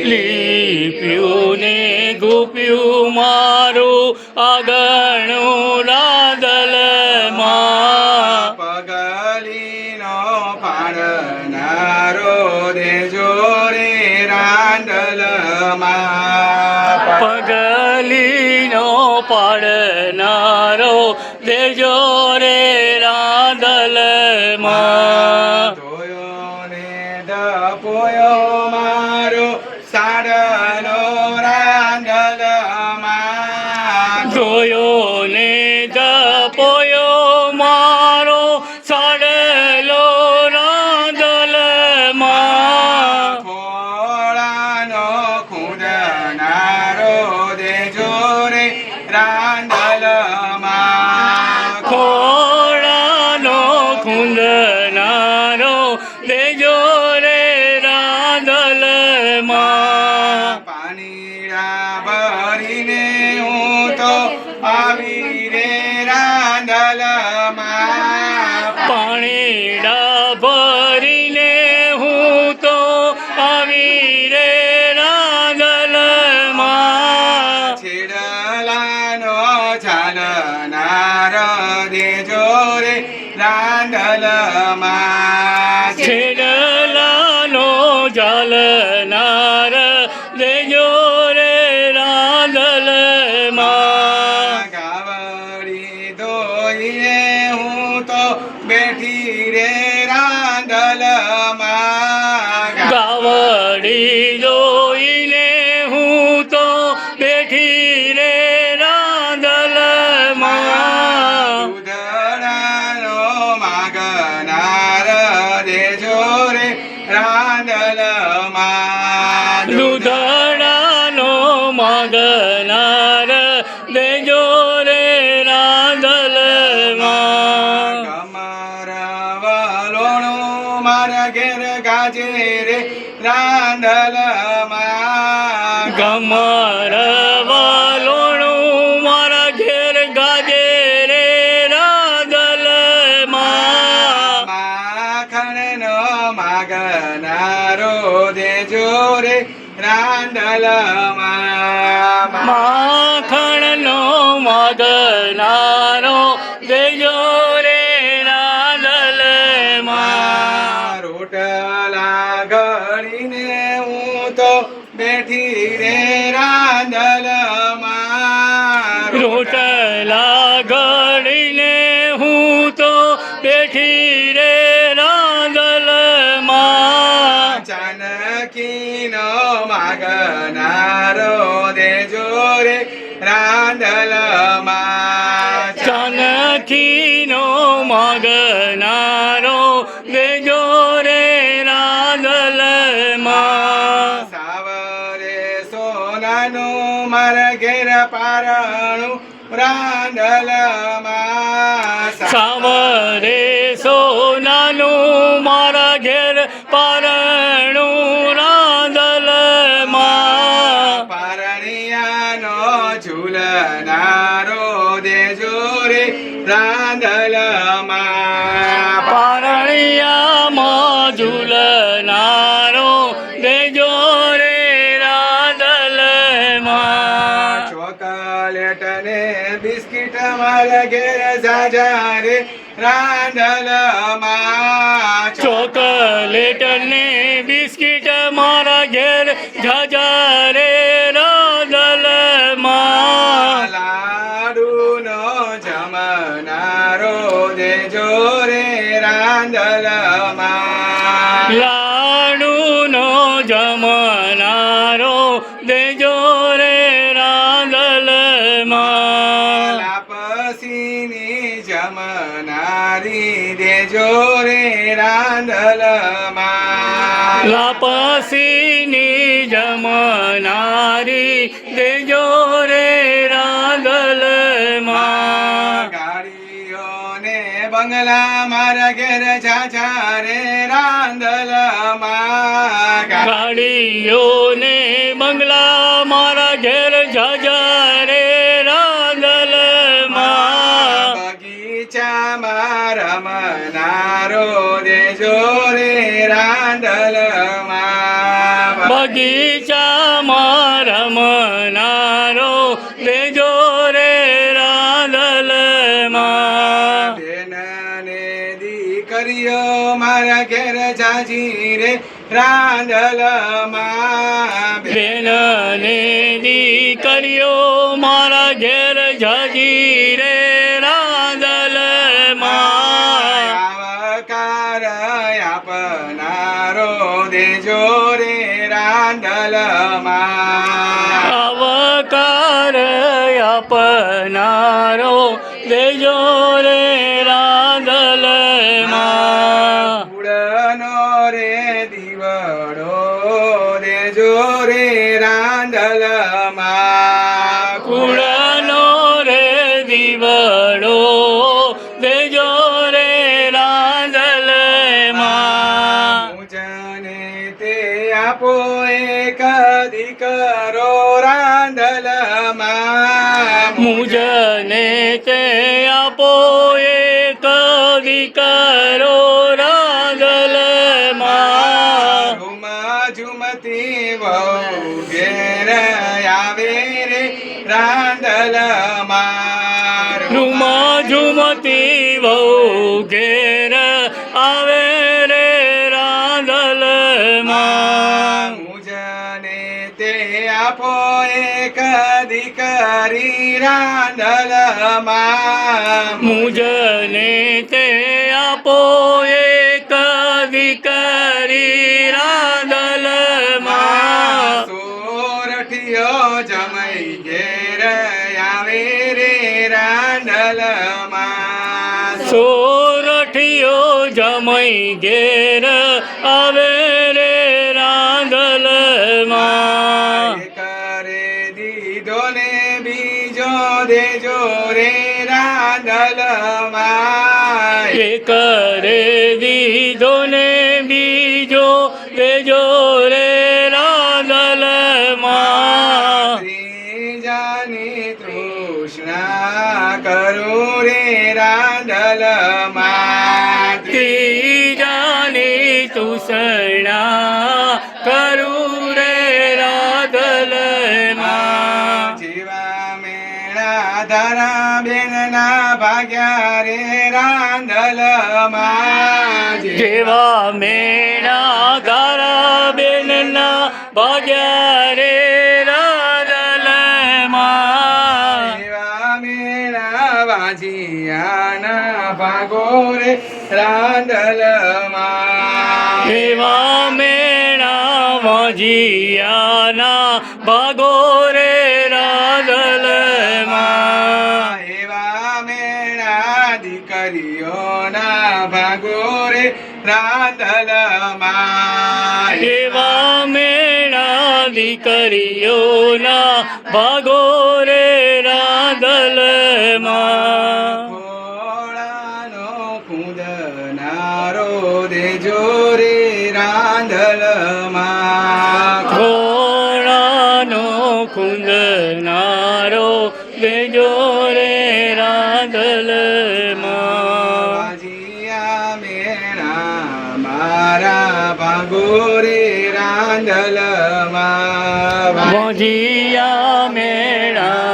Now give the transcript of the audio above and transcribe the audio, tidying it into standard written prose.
લીપ્યું ને ગુપ્યું મારું આગણું રાંદલમાં પગલીનો પાડનારો દેજો રે રાંદલમાં પગલીનો પાડનારો દેજો રે રાંદલમાં પોયો મારો સાડલો રાંદલમાં ધોયો ને ધપોયો મારો સાડલો રાંદલમાં ખોળાનો ખૂંદનારો દેજો રે રાંદલમાં ખોળાનો ખૂંદનારો દેજો પાણીડા ભરીને હું તો આવી રે રાંદલમાં પાણીડા ભરીને હું તો આવી રે રાંદલમાં છેડલાનો ચાલનાર દેજો રે રાંદલમાં છેડલાનો ચાલનાર દેજો રે રાંદલમાં ગાવડી ધોઈને હું તો બેઠી રે રાંદલમાં ગાવડી જોઈને હું તો બેઠી રે રાંદલમાં ઉદડાનો માગનાર દેજો રે રાંદલમાં દૂધડાનો માગનાર દેજો રે રાંદલમાં કમરવાલોણું મારા ઘેર ગાજે રે રાંદલમાં ગમરવાલોણું મારા ઘેર ગાજે રે રાંદલમાં માખણનો માગનારો દેજો રે રાંદલમાં માખણનો માગનારો દેજો રે રાંદલમાં રોટલા ઘડીને હું તો બેઠી રે રાંદલમાં રોટલા ઘડીને હું તો બેઠી રે રાંદલમાં ચાનકીનો માગનારો દેજો રે રાંદલમાં ચાનકીનો માગનારો દેજો રે રાંદલમાં સાવરે સોનાનું મારા ઘેર પારણું રાંદલમાં સાવરે સોનાનું મારા ઘેર પારણું રાંદલમાં પારણિયાનો ઝૂલનારો દેજો રે રાંદલમાં પારણિયામાં ઝૂલનારો દેજો રે રાંદલમાં ચોકલેટ ને બિસ્કિટ મારા ઘેર જાજા રે રાંદલમાં ચોકલેટ ને બિસ્કિટ મારા ઘેર જાજા રે રાંદલમાં લાડુનો જમનારો દેજો રે રાંદલમાં લાડુનો જમનારો દેજો રે રાંદલમાં લાપસીની જમનારી દેજો રે રાંદલમાં લાપસીની જમનારી દેજો રે રાંદલમાં ગાડીઓને બંગલા મારા ઘેર જાજા રે રાંદલમાં ગાડીઓને બંગલા મારા ઘેર જાજા રે રાંદલમાં બગીચામાં રમનારો દેજો રે રાંદલમાં બગીચામાં રમનારો દેજો રે રાંદલમાં. બેનને દીકરીઓ મારા ઘેર જાજી રે રાંદલમાં. બેન ને દીકરીઓ મારા ઘેર જાજી રે રાંદલમાં. આવકાર આપનારો દેજો રે રાંદલમાં. આવકાર આપનારો દેજો રે રાંદલમાં. કુળનો રે દીવડો દેજો રે રાંદલમાં. કુળનો રે દીવડો દેજો રે રાંદલમાં. મુજને તે આપો એક દીકરો રાંદલમાં. મુજને તે આપો એક દીકરો રાંદલમાં. રૂમા ઝુમતી વહુ ઘેર આવે રે રાંદલમાં. રૂમા ઝુમતી વહુ ઘેર આવે રે રાંદલમાં. મુજને તે આપો એક દીકરી રાંદલમાં. મુજને તે આપો એક દીકરી રાંદલમાં. સોરઠિયો જમાઈ ઘેર આવે રે રાંદલમાં. સોરઠિયો જમઈ ઘેર આવે રે રાંદલમાં. કરે દીધો ને બીજો દેજો રે રાંદલમાં. એક રે દીધો ને બીજો દેજો રે રાંદલમાં. ત્રીજાની તૃષ્ણા કરું રે રાંદલમાં. ત્રીજાની તૃષ્ણા કરું રે રાંદલમાં. જેવા મેળા ધારા બેનના ભાગ્યા રે રાંદલમાં. જેવા મેળા ગારા બેનના ભાગ્યા રે રાંદલમાં. જેવા મેળા વાજિયાના ભાગો રે રાંદલમાં. એવા મેળા વાજિયાના ભાગો રે રાંદલમાં. એવા મેળા દીકરીઓના ભાગો રે રાંદલમાં. એવા મેળા દીકરીઓના ભાગો રે રાંદલમાં. ખોળાનો કૂદનારો દેજો રે રાંદલમાં. ખોળાનો ખૂંદનારો દેજો રે રાંદલમાં. વાજિયા મેળા મારા ભાગો રે રાંદલમાં. વાજિયા મેળા